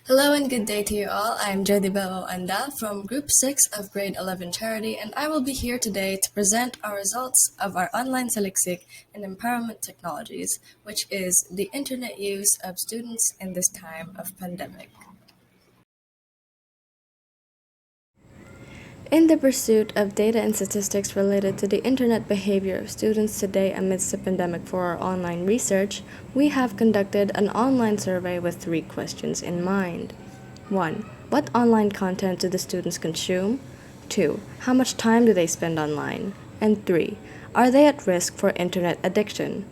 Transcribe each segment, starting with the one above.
Hello and good day to you all. I'm Jody Bello Anda from Group 6 of Grade 11 Charity, and I will be here today to present our results of our online saliksik in empowerment technologies, which is the internet use of students in this time of pandemic. In the pursuit of data and statistics related to the internet behavior of students today amidst the pandemic for our online research, we have conducted an online survey with 3 questions in mind. 1. What online content do the students consume? 2. How much time do they spend online? And 3. Are they at risk for internet addiction?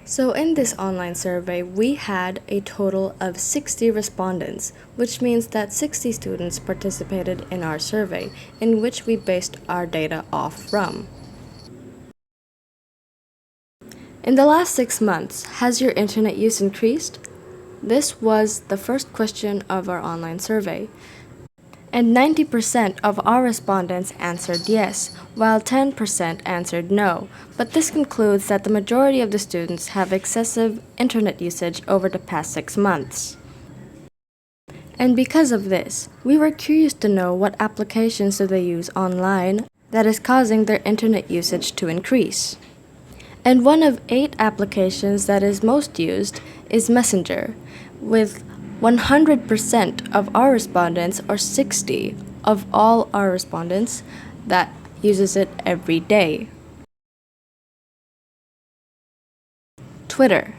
So in this online survey, we had a total of 60 respondents, which means that 60 students participated in our survey, in which we based our data off from. In the last 6 months, has your internet use increased? This was the first question of our online survey. And 90% of our respondents answered yes, while 10% answered no. But this concludes that the majority of the students have excessive internet usage over the past 6 months. And because of this, we were curious to know what applications do they use online that is causing their internet usage to increase. And one of 8 applications that is most used is Messenger, with 100% of our respondents, or 60 of all our respondents, that uses it every day. Twitter,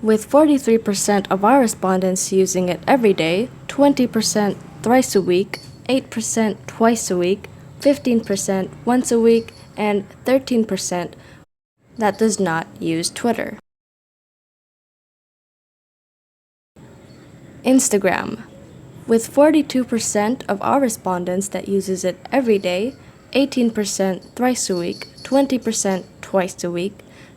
with 43% of our respondents using it every day, 20% thrice a week, 8% twice a week, 15% once a week, and 13% that does not use Twitter. Instagram, with 42% of our respondents that uses it every day, 18% thrice a week, 20% twice a week,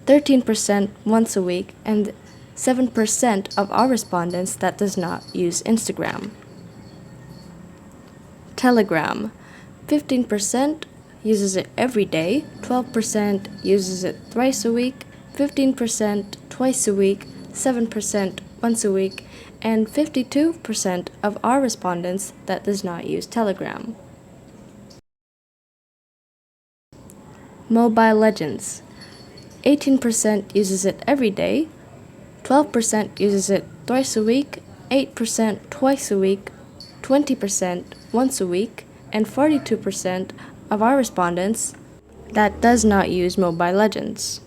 13% once a week, and 7% of our respondents that does not use Instagram. Telegram, 15% uses it every day, 12% uses it thrice a week, 15% twice a week, 7% once a week, and 52% of our respondents that does not use Telegram. Mobile Legends, 18% uses it every day, 12% uses it thrice a week, 8% twice a week, 20% once a week, and 42% of our respondents that does not use Mobile Legends.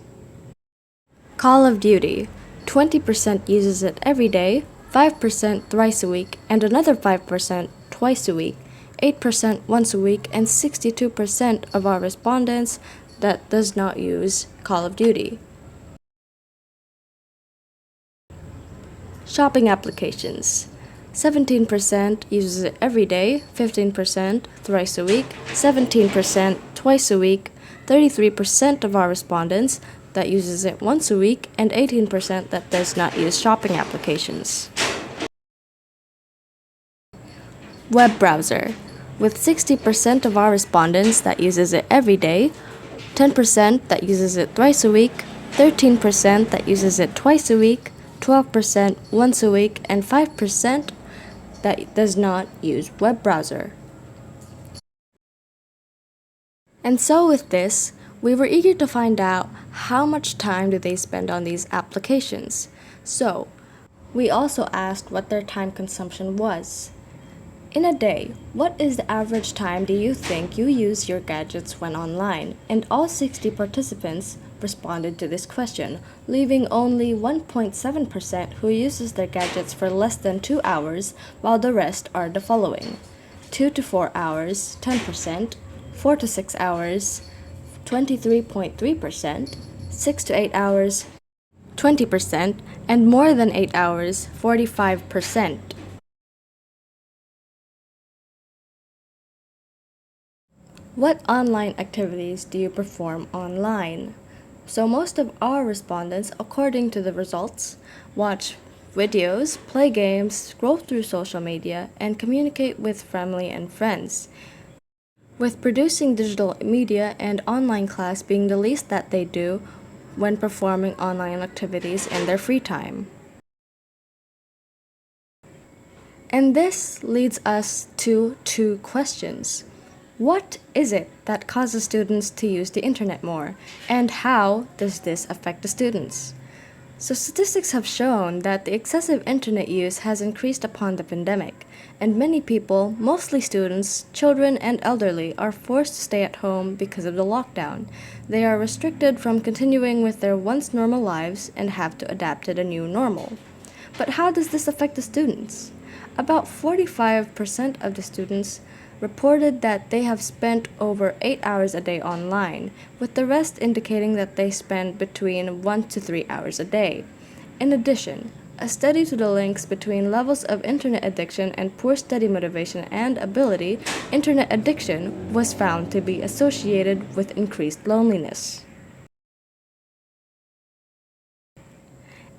Call of Duty, 20% uses it every day, 5% thrice a week, and another 5% twice a week, 8% once a week, and 62% of our respondents that does not use Call of Duty. Shopping applications, 17% uses it every day, 15% thrice a week, 17% twice a week, 33% of our respondents that uses it once a week, and 18% that does not use shopping applications. Web browser, with 60% of our respondents that uses it every day, 10% that uses it thrice a week, 13% that uses it twice a week, 12% once a week, and 5% that does not use web browser. And so with this, we were eager to find out how much time do they spend on these applications. So, we also asked what their time consumption was. In a day, what is the average time do you think you use your gadgets when online? And all 60 participants responded to this question, leaving only 1.7% who uses their gadgets for less than 2 hours, while the rest are the following: 2 to 4 hours, 10%, 4 to 6 hours, 23.3%, 6 to 8 hours, 20%, and more than 8 hours, 45%. What online activities do you perform online? So most of our respondents, according to the results, watch videos, play games, scroll through social media, and communicate with family and friends, with producing digital media and online class being the least that they do when performing online activities in their free time. And this leads us to two questions. What is it that causes students to use the internet more? And how does this affect the students? So, statistics have shown that the excessive internet use has increased upon the pandemic, and many people, mostly students, children, and elderly, are forced to stay at home because of the lockdown. They are restricted from continuing with their once normal lives and have to adapt to the new normal. But how does this affect the students? About 45% of the students reported that they have spent over 8 hours a day online, with the rest indicating that they spend between 1 to 3 hours a day. In addition, a study to the links between levels of internet addiction and poor study motivation and ability, internet addiction was found to be associated with increased loneliness.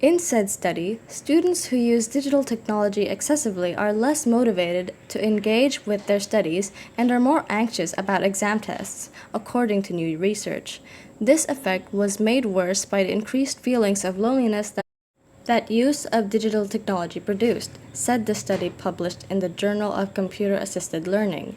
In said study, students who use digital technology excessively are less motivated to engage with their studies and are more anxious about exam tests, according to new research. This effect was made worse by the increased feelings of loneliness that use of digital technology produced, said the study published in the Journal of Computer Assisted Learning.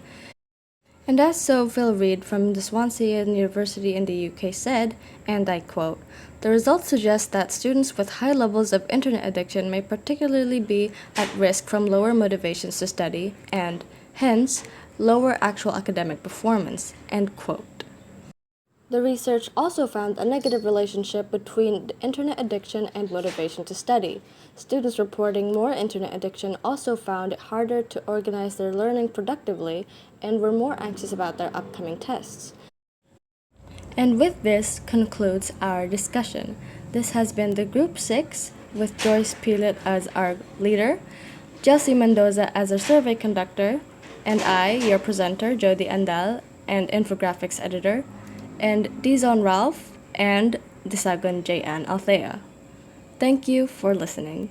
And as Phil Reed from the Swansea University in the UK said, and I quote, "The results suggest that students with high levels of internet addiction may particularly be at risk from lower motivations to study and, hence, lower actual academic performance." End quote. The research also found a negative relationship between internet addiction and motivation to study. Students reporting more internet addiction also found it harder to organize their learning productively and were more anxious about their upcoming tests. And with this concludes our discussion. This has been the Group 6 with Joyce Pilit as our leader, Chelsea Mendoza as our survey conductor, and I, your presenter, Jody Andal, and infographics editor, and Dizon Ralph and Disagon J. Ann Althea. Thank you for listening.